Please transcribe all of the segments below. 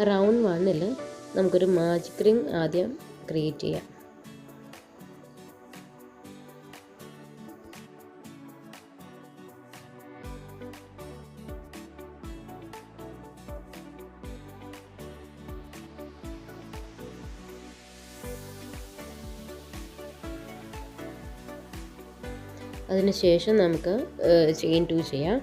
Round 1 നമുക്കൊരു magic ring ആദ്യം create ചെയ്യാം. അതിനുശേഷം നമുക്ക് ചെയിൻ 2 ചെയ്യാം.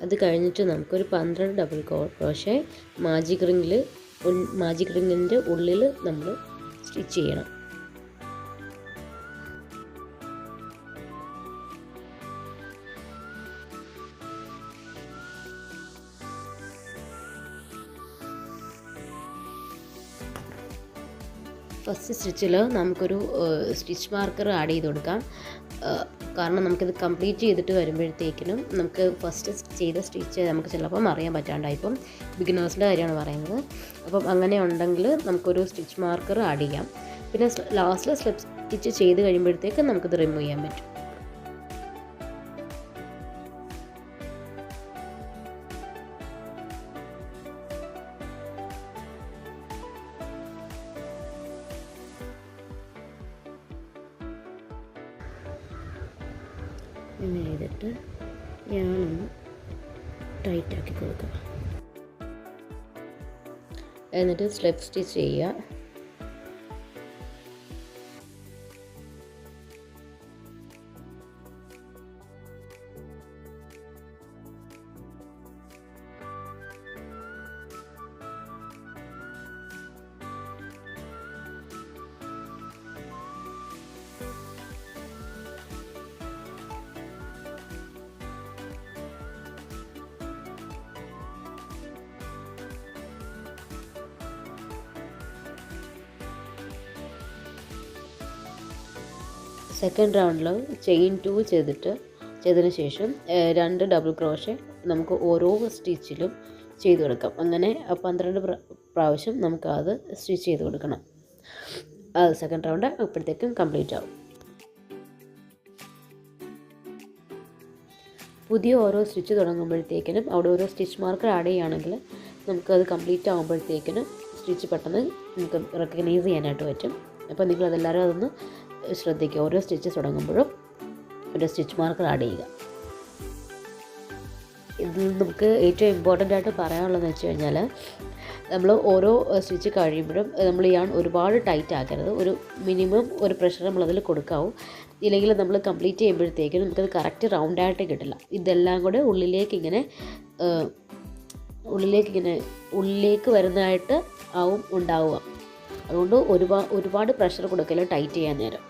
അത് കഴിഞ്ഞിട്ട് നമുക്കൊരു 12 ഡബിൾ ക്രോഷേ മാജിക് റിങ്ങിൻ്റെ ഉള്ളിൽ നമ്മൾ സ്റ്റിച്ച് ചെയ്യണം. ഫസ്റ്റ് സ്റ്റിച്ചിൽ നമുക്കൊരു സ്റ്റിച്ച് മാർക്കർ ആഡ് ചെയ്ത് കൊടുക്കാം. കാരണം നമുക്കിത് കംപ്ലീറ്റ് ചെയ്തിട്ട് വരുമ്പോഴത്തേക്കിനും നമുക്ക് ഫസ്റ്റ് ചെയ്ത സ്റ്റിച്ച് നമുക്ക് ചിലപ്പം അറിയാൻ പറ്റാണ്ടായി. ഇപ്പം ബിഗിനേഴ്സിൻ്റെ കാര്യമാണ് പറയുന്നത്. അപ്പം അങ്ങനെ ഉണ്ടെങ്കിൽ നമുക്കൊരു സ്റ്റിച്ച് മാർക്കർ ആഡ് ചെയ്യാം. പിന്നെ ലാസ്റ്റിൽ സ്ലിപ്പ് സ്റ്റിച്ച് ചെയ്ത് കഴിയുമ്പോഴത്തേക്ക് നമുക്കിത് റിമൂവ് ചെയ്യാൻ പറ്റും. ഇങ്ങനെ ചെയ്തിട്ട് ഞാനൊന്ന് ടൈറ്റാക്കി കൊടുക്കാം. എന്നിട്ട് സ്ലിപ്പ് സ്റ്റിച്ച് ചെയ്യുക. സെക്കൻഡ് റൗണ്ടിൽ ചെയിൻ 2 ചെയ്തതിന് ശേഷം 2 ഡബിൾ ക്രോഷേ നമുക്ക് ഓരോ സ്റ്റിച്ചിലും ചെയ്ത് കൊടുക്കാം. അങ്ങനെ 12 പ്രാവശ്യം നമുക്ക് അത് സ്റ്റിച്ച് ചെയ്ത് കൊടുക്കണം. അത് സെക്കൻഡ് റൗണ്ട് അപ്പോഴത്തേക്കും കംപ്ലീറ്റ് ആവും. പുതിയ ഓരോ സ്റ്റിച്ച് തുടങ്ങുമ്പോഴത്തേക്കിനും അവിടെ ഓരോ സ്റ്റിച്ച് മാർക്കർ ആഡ് ചെയ്യുകയാണെങ്കിൽ നമുക്കത് കംപ്ലീറ്റ് ആകുമ്പോഴത്തേക്കിനും സ്റ്റിച്ച് പെട്ടെന്ന് നമുക്ക് റെക്കഗ്നൈസ് ചെയ്യാനായിട്ട് പറ്റും. അപ്പോൾ നിങ്ങളതെല്ലാവരും അതൊന്ന് ശ്രദ്ധിക്കുക. ഓരോ സ്റ്റിച്ച് തുടങ്ങുമ്പോഴും ഒരു സ്റ്റിച്ച് മാർക്കർ ആഡ് ചെയ്യുക. ഇത് നമുക്ക് ഏറ്റവും ഇമ്പോർട്ടൻ്റ് ആയിട്ട് പറയാനുള്ളതെന്ന് വെച്ച് കഴിഞ്ഞാൽ നമ്മൾ ഓരോ സ്റ്റിച്ച് കഴിയുമ്പോഴും നമ്മൾ ഒരുപാട് ടൈറ്റ് ആക്കരുത്. ഒരു മിനിമം ഒരു പ്രഷർ നമ്മളതിൽ കൊടുക്കാവൂ. ഇല്ലെങ്കിൽ നമ്മൾ കംപ്ലീറ്റ് ചെയ്യുമ്പോഴത്തേക്കും നമുക്കത് കറക്റ്റ് റൗണ്ടായിട്ട് കിട്ടില്ല. ഇതെല്ലാം കൂടെ ഉള്ളിലേക്ക് വരുന്നതായിട്ട് ആവും ഉണ്ടാവുക. അതുകൊണ്ട് ഒരുപാട് പ്രഷർ കൊടുക്കൽ ടൈറ്റ് ചെയ്യാൻ നേരം.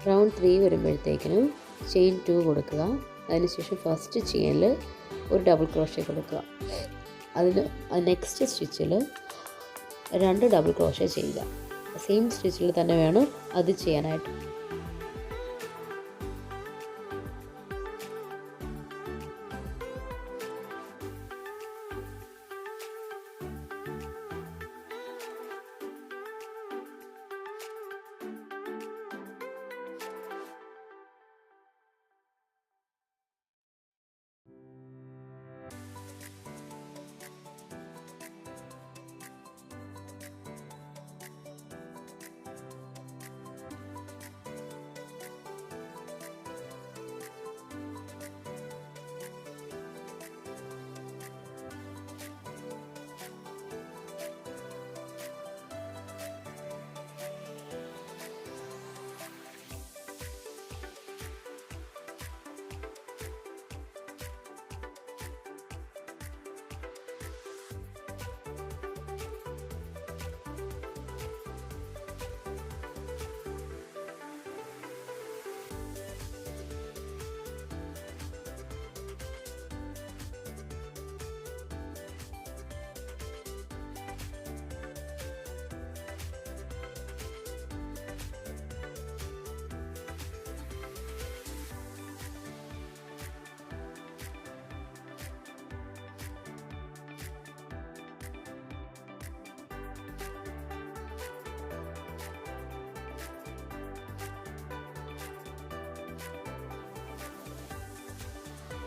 റൗണ്ട് 3 വരുമ്പോഴത്തേക്കിനും ചെയിൻ 2 കൊടുക്കുക. അതിനുശേഷം ഫസ്റ്റ് ചെയിനിൽ ഒരു ഡബിൾ ക്രോഷേ കൊടുക്കുക. അതിൽ നെക്സ്റ്റ് സ്റ്റിച്ചിൽ 2 ഡബിൾ ക്രോഷേ ചെയ്യുക. സെയിം സ്റ്റിച്ചിൽ തന്നെ വേണം അത് ചെയ്യാനായിട്ട്.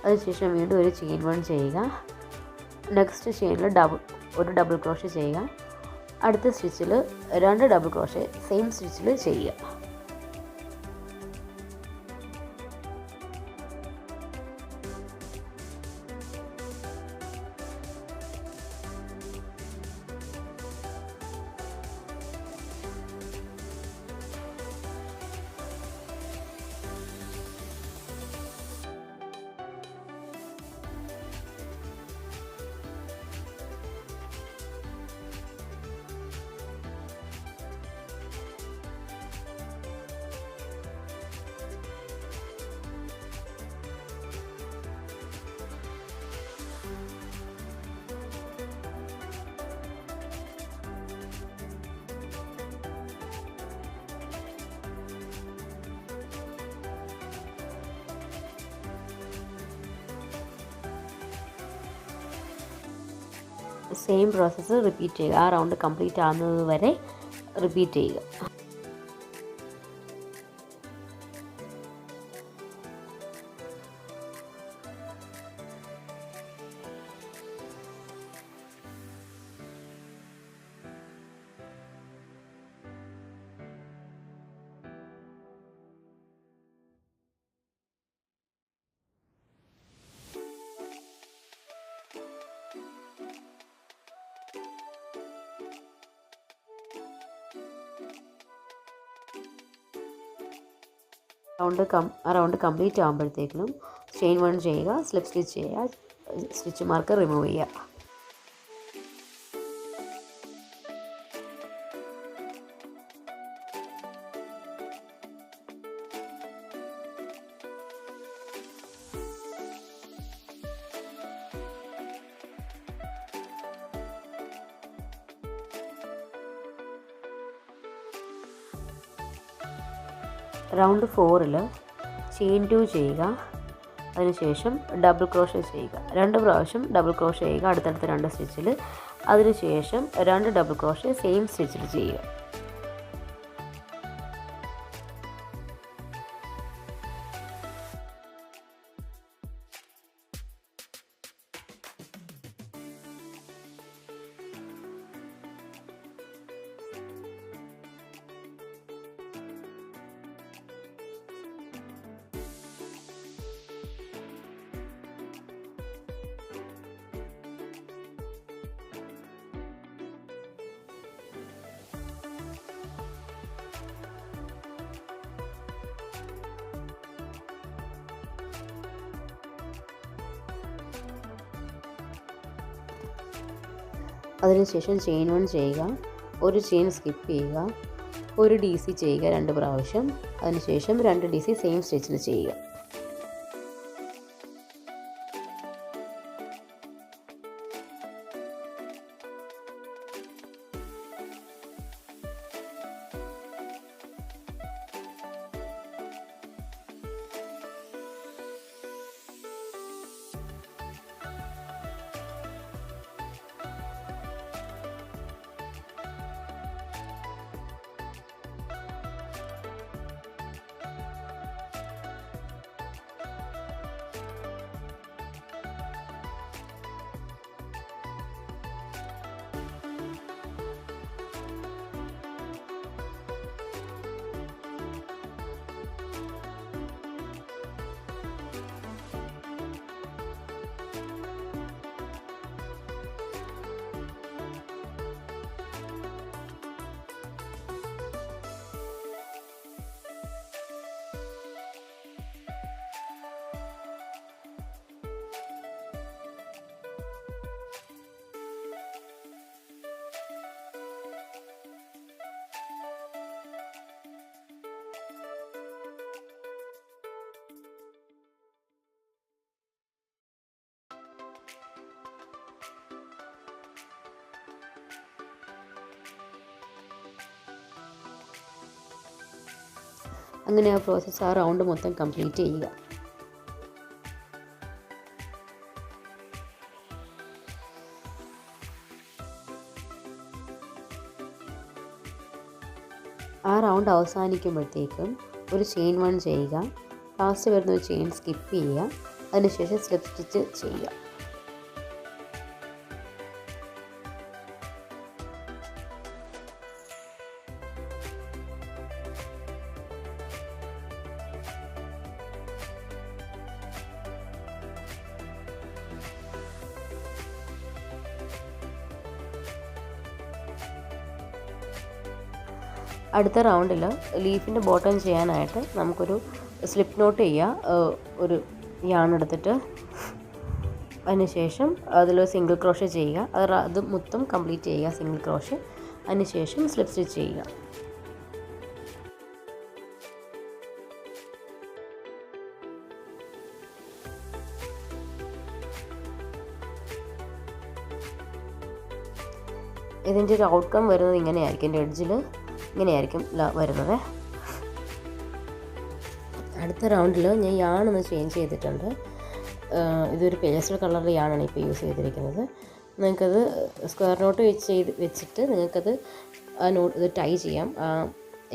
അതിനുശേഷം വീണ്ടും ഒരു ചെയിൻ 1 ചെയ്യുക. നെക്സ്റ്റ് ചെയിനിൽ ഒരു ഡബിൾ ക്രോഷേ ചെയ്യുക. അടുത്ത സ്റ്റിച്ചിൽ 2 ഡബിൾ ക്രോഷേ സെയിം സ്റ്റിച്ചിൽ ചെയ്യുക. സെയിം പ്രോസസ്സ് റിപ്പീറ്റ് ചെയ്യുക. ആ റൗണ്ട് കംപ്ലീറ്റ് ആകുന്നത് വരെ റിപ്പീറ്റ് ചെയ്യുക. റൗണ്ട് കംപ്ലീറ്റ് ആകുമ്പോഴത്തേക്കും ചെയിൻ 1 ചെയ്യുക, സ്ലിപ്പ് സ്റ്റിച്ച് ചെയ്യുക, സ്റ്റിച്ച് മാർക്ക് റിമൂവ് ചെയ്യുക. റൗണ്ട് 4ൽ ചെയിൻ 2 ചെയ്യുക. അതിനുശേഷം ഡബിൾ ക്രോഷേ ചെയ്യുക. 2 പ്രാവശ്യം ഡബിൾ ക്രോഷേ ചെയ്യുക അടുത്തടുത്ത 2 സ്റ്റിച്ചിൽ. അതിനുശേഷം 2 ഡബിൾ ക്രോഷേ സെയിം സ്റ്റിച്ചിൽ ചെയ്യുക. അതിനുശേഷം ചെയിൻ 1 ചെയ്യുക, ഒരു ചെയിൻ സ്കിപ്പ് ചെയ്യുക, ഒരു DC ചെയ്യുക 2 പ്രാവശ്യം. അതിനുശേഷം 2 DC സെയിം സ്റ്റിച്ചിൽ ചെയ്യുക. അങ്ങനെ ആ പ്രോസസ്സ് ആ റൗണ്ട് മൊത്തം കംപ്ലീറ്റ് ചെയ്യുക. ആ റൗണ്ട് അവസാനിക്കുമ്പോഴത്തേക്കും ഒരു ചെയിൻ 1 ചെയ്യുക. ലാസ്റ്റ് വരുന്ന ഒരു ചെയിൻ സ്കിപ്പ് ചെയ്യുക. അതിനുശേഷം സ്ലിപ്പ് സ്റ്റിച്ച് ചെയ്യുക. അടുത്ത റൗണ്ടിൽ ലീഫിൻ്റെ ബോട്ടം ചെയ്യാനായിട്ട് നമുക്കൊരു സ്ലിപ്പ് നോട്ട് ചെയ്യുക. ഒരു യാൺ എടുത്തിട്ട് അതിനുശേഷം അതിൽ സിംഗിൾ ക്രോഷേ ചെയ്യുക. അത് മൊത്തം കംപ്ലീറ്റ് ചെയ്യുക സിംഗിൾ ക്രോഷേ. അതിനുശേഷം സ്ലിപ്പ് സ്റ്റിച്ച് ചെയ്യുക. ഇതിൻ്റെ ഒരു ഔട്ട്കം വരുന്നത് ഇങ്ങനെയായിരിക്കും. എൻ്റെ എഡ്ജിൽ ഇങ്ങനെയായിരിക്കും വരുന്നത്. അടുത്ത റൗണ്ടിൽ ഞാൻ യാണൊന്ന് ചേഞ്ച് ചെയ്തിട്ടുണ്ട്. ഇതൊരു പേസ്റ്റൽ കളറിൽ യാണാണ് ഇപ്പോൾ യൂസ് ചെയ്തിരിക്കുന്നത്. നിങ്ങൾക്കത് സ്ക്വയർ നോട്ട് വെച്ചിട്ട് നിങ്ങൾക്കത് ഇത് ടൈ ചെയ്യാം.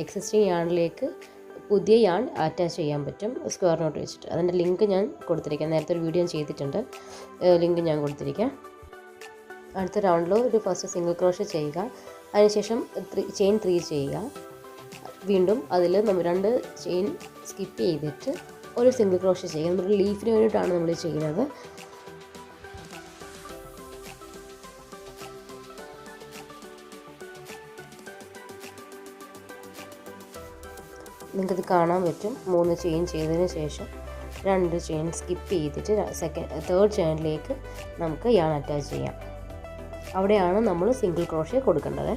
എക്സിസ്റ്റിംഗ് യാണിലേക്ക് പുതിയ യാൺ അറ്റാച്ച് ചെയ്യാൻ പറ്റും സ്ക്വയർ നോട്ട് വെച്ചിട്ട്. അതിൻ്റെ ലിങ്ക് ഞാൻ കൊടുത്തിരിക്കാം. നേരത്തെ ഒരു വീഡിയോ ഞാൻ ചെയ്തിട്ടുണ്ട്. ലിങ്ക് ഞാൻ കൊടുത്തിരിക്കാം. അടുത്ത റൗണ്ടിൽ ഒരു ഫസ്റ്റ് സിംഗിൾ ക്രോഷേ ചെയ്യുക. അതിനുശേഷം ചെയിൻ 3 ചെയ്യുക. വീണ്ടും അതിൽ നമ്മൾ 2 ചെയിൻ സ്കിപ്പ് ചെയ്തിട്ട് ഒരു സിംഗിൾ ക്രോഷേ ചെയ്യുക. നമ്മുടെ ലീഫിന് വേണ്ടിയിട്ടാണ് നമ്മൾ ചെയ്യുന്നത്. നിങ്ങൾക്കത് കാണാൻ പറ്റും. 3 ചെയിൻ ചെയ്തതിന് ശേഷം 2 ചെയിൻ സ്കിപ്പ് ചെയ്തിട്ട് തേർഡ് ചെയിനിലേക്ക് നമുക്ക് യാൺ അറ്റാച്ച് ചെയ്യാം. അവിടെയാണ് നമ്മൾ സിംഗിൾ ക്രോഷേ കൊടുക്കേണ്ടത്.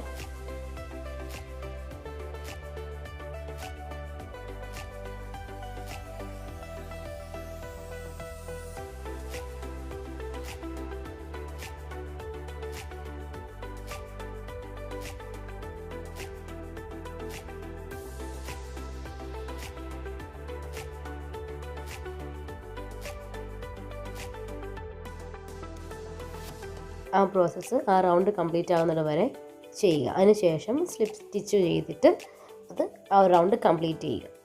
ആ പ്രോസസ്സ് ആ റൗണ്ട് കംപ്ലീറ്റ് ആകുന്നത് വരെ ചെയ്യുക. അതിനുശേഷം സ്ലിപ്പ് സ്റ്റിച്ച് ചെയ്തിട്ട് അത് ആ റൗണ്ട് കംപ്ലീറ്റ് ചെയ്യുക.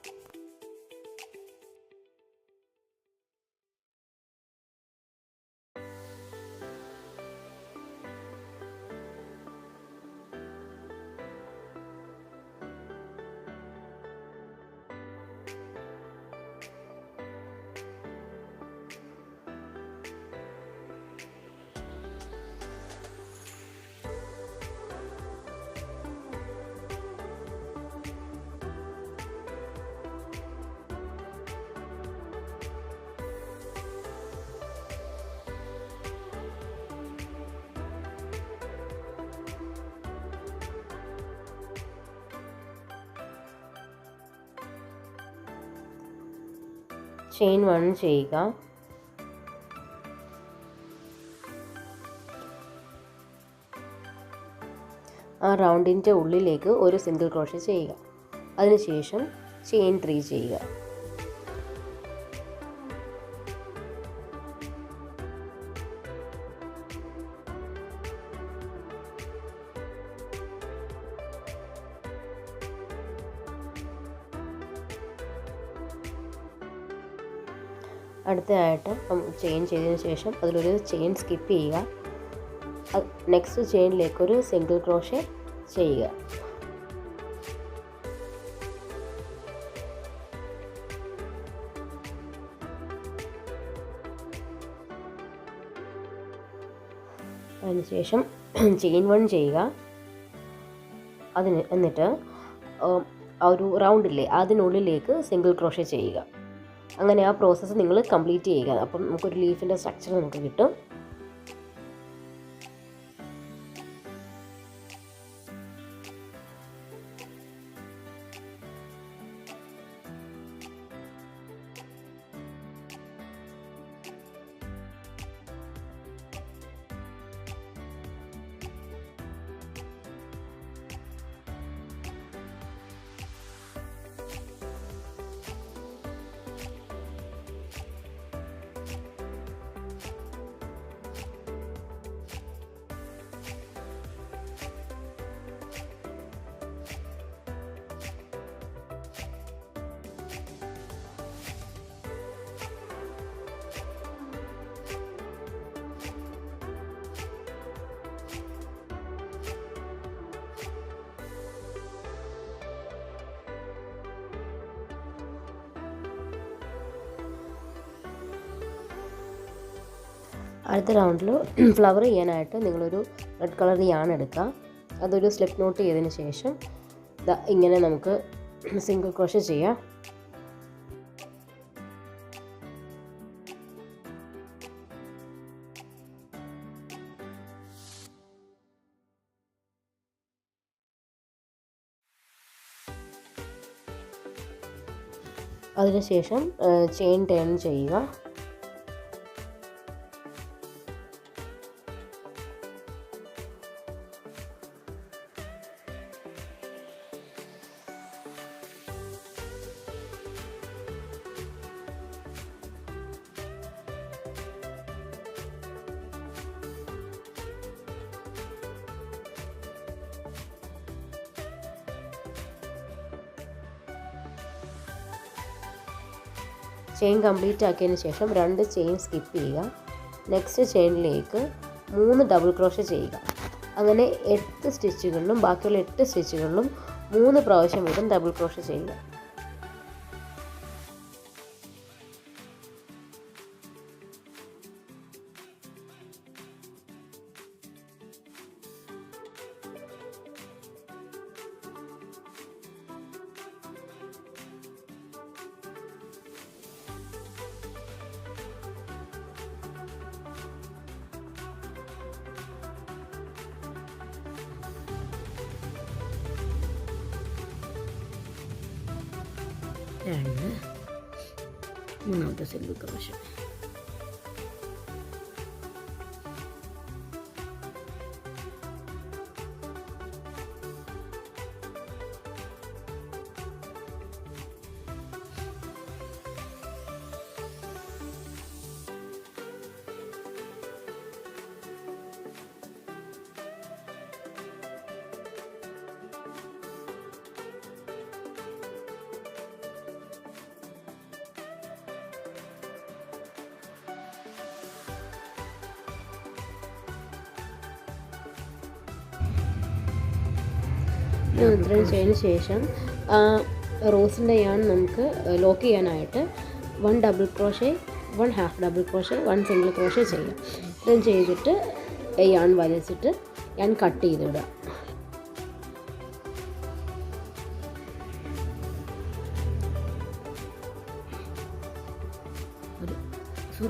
ചെയിൻ 1 ചെയ്യുക. ആ റൗണ്ടിൻ്റെ ഉള്ളിലേക്ക് ഒരു സിംഗിൾ ക്രോഷേ ചെയ്യുക. അതിനുശേഷം ചെയിൻ 3 ചെയ്യുക. അടുത്തതായിട്ട് ചെയിൻ ചെയ്തതിന് ശേഷം അതിലൊരു ചെയിൻ സ്കിപ്പ് ചെയ്യുക. നെക്സ്റ്റ് ചെയിനിലേക്കൊരു സിംഗിൾ ക്രോഷേ ചെയ്യുക. അതിനുശേഷം ചെയിൻ 1 ചെയ്യുക. എന്നിട്ട് ഒരു റൗണ്ടില്ലേ അതിനുള്ളിലേക്ക് സിംഗിൾ ക്രോഷേ ചെയ്യുക. അങ്ങനെ ആ പ്രോസസ്സ് നിങ്ങൾ കംപ്ലീറ്റ് ചെയ്യുക. അപ്പം നമുക്കൊരു ലീഫിൻ്റെ സ്ട്രക്ചർ നമുക്ക് കിട്ടും. അടുത്ത റൗണ്ടിൽ ഫ്ലവർ ചെയ്യാനായിട്ട് നിങ്ങളൊരു റെഡ് കളർ യാൺ എടുക്കുക. അതൊരു സ്ലിപ്പ് നോട്ട് ചെയ്തതിന് ശേഷം ഇങ്ങനെ നമുക്ക് സിംഗിൾ ക്രോഷേ ചെയ്യാം. അതിനുശേഷം ചെയിൻ ടേൺ ചെയ്യുക. ചെയിൻ കംപ്ലീറ്റ് ആക്കിയതിന് ശേഷം 2 ചെയിൻ സ്കിപ്പ് ചെയ്യുക. നെക്സ്റ്റ് ചെയിനിലേക്ക് 3 ഡബിൾ ക്രോഷേ ചെയ്യുക. അങ്ങനെ 8 സ്റ്റിച്ചുകളിലും ബാക്കിയുള്ള 8 സ്റ്റിച്ചുകളിലും 3 പ്രാവശ്യം വീതം ഡബിൾ ക്രോഷേ ചെയ്യുക. മൂന്നാമത്തെ സിംഗിൾ ക്രോഷേ. ഇത്രയും ചെയ്തതിന് ശേഷം റോസിൻ്റെ യാൺ നമുക്ക് ലോക്ക് ചെയ്യാനായിട്ട് 1 double crochet, 1 half double crochet, 1 single crochet ചെയ്യാം. ഇത്രയും ചെയ്തിട്ട് യാൺ വലിച്ചിട്ട് യാൺ കട്ട് ചെയ്തിടുക.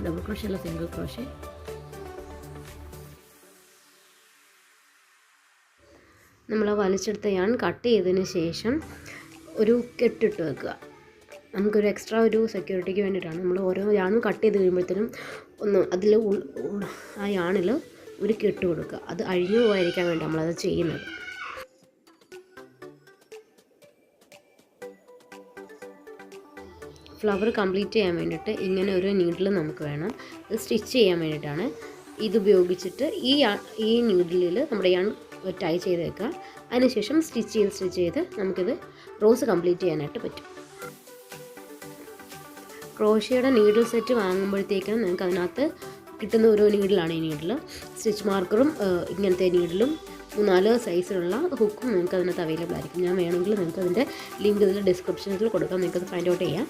ഡബിൾ ക്രോഷേ അല്ല, സിംഗിൾ ക്രോഷേ. നമ്മൾ വലിച്ചെടുത്ത യാൺ കട്ട് ചെയ്തതിന് ശേഷം ഒരു കെട്ടിട്ട് വെക്കുക. നമുക്കൊരു എക്സ്ട്രാ ഒരു സെക്യൂരിറ്റിക്ക് വേണ്ടിയിട്ടാണ്. നമ്മൾ ഓരോ യാണും കട്ട് ചെയ്ത് കഴിയുമ്പോഴത്തേനും ഒന്ന് അതിൽ ആ യാണിൽ ഒരു കെട്ട് കൊടുക്കുക. അത് അഴിഞ്ഞു പോകാതിരിക്കാൻ വേണ്ടി നമ്മളത് ചെയ്യുന്നത്. ഫ്ലവർ കംപ്ലീറ്റ് ചെയ്യാൻ വേണ്ടിയിട്ട് ഇങ്ങനെ ഒരു നീഡിൽ നമുക്ക് വേണം. ഇത് സ്റ്റിച്ച് ചെയ്യാൻ വേണ്ടിയിട്ടാണ്. ഇതുപയോഗിച്ചിട്ട് ഈ നീഡിലിൽ നമ്മുടെ യാൺ ടൈ ചെയ്ത് വെക്കുക. അതിനുശേഷം സ്റ്റിച്ച് ചെയ്ത് നമുക്കിത് റോസ് കംപ്ലീറ്റ് ചെയ്യാനായിട്ട് പറ്റും. ക്രോഷ്യയുടെ നീഡിൽ സെറ്റ് വാങ്ങുമ്പോഴത്തേക്കും നിങ്ങൾക്ക് അതിനകത്ത് കിട്ടുന്ന ഓരോ നീഡിലാണ് ഈ നീഡിൽ. സ്റ്റിച്ച് മാർക്കറും ഇങ്ങനത്തെ നീഡിലും 4 സൈസിലുള്ള ഹുക്കും നിങ്ങൾക്ക് അതിനകത്ത് അവൈലബിൾ ആയിരിക്കും. ഞാൻ വേണമെങ്കിൽ നിങ്ങൾക്ക് അതിൻ്റെ ലിങ്ക് ഇതിൽ ഡിസ്ക്രിപ്ഷനിൽ കൊടുക്കാം. നിങ്ങൾക്കത് ഫൈൻഡ് ഔട്ട് ചെയ്യാം.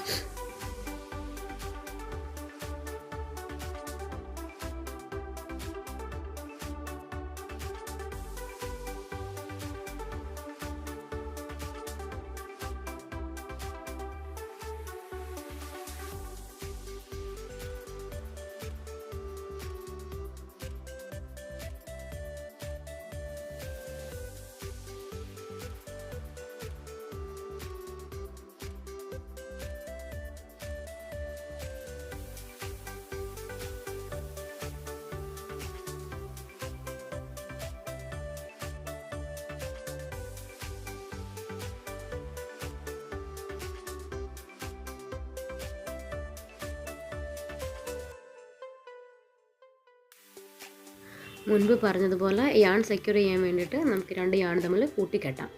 മുൻപ് പറഞ്ഞതുപോലെ യാൺ സെക്യൂർ ചെയ്യാൻ വേണ്ടിയിട്ട് നമുക്ക് 2 യാൺ തമ്മിൽ കൂട്ടിക്കെട്ടാം.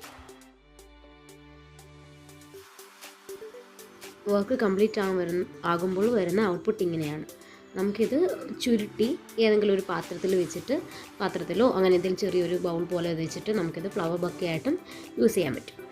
വർക്ക് കംപ്ലീറ്റ് ആകുമ്പോൾ വരുന്ന ഔട്ട്പുട്ട് ഇങ്ങനെയാണ്. നമുക്കിത് ചുരുട്ടി ഏതെങ്കിലും ഒരു പാത്രത്തിലോ അങ്ങനെ എന്തെങ്കിലും ചെറിയൊരു ബൗൾ പോലെ വെച്ചിട്ട് നമുക്കിത് ഫ്ലവർ ബൊക്കെ ആയിട്ടും യൂസ് ചെയ്യാൻ പറ്റും.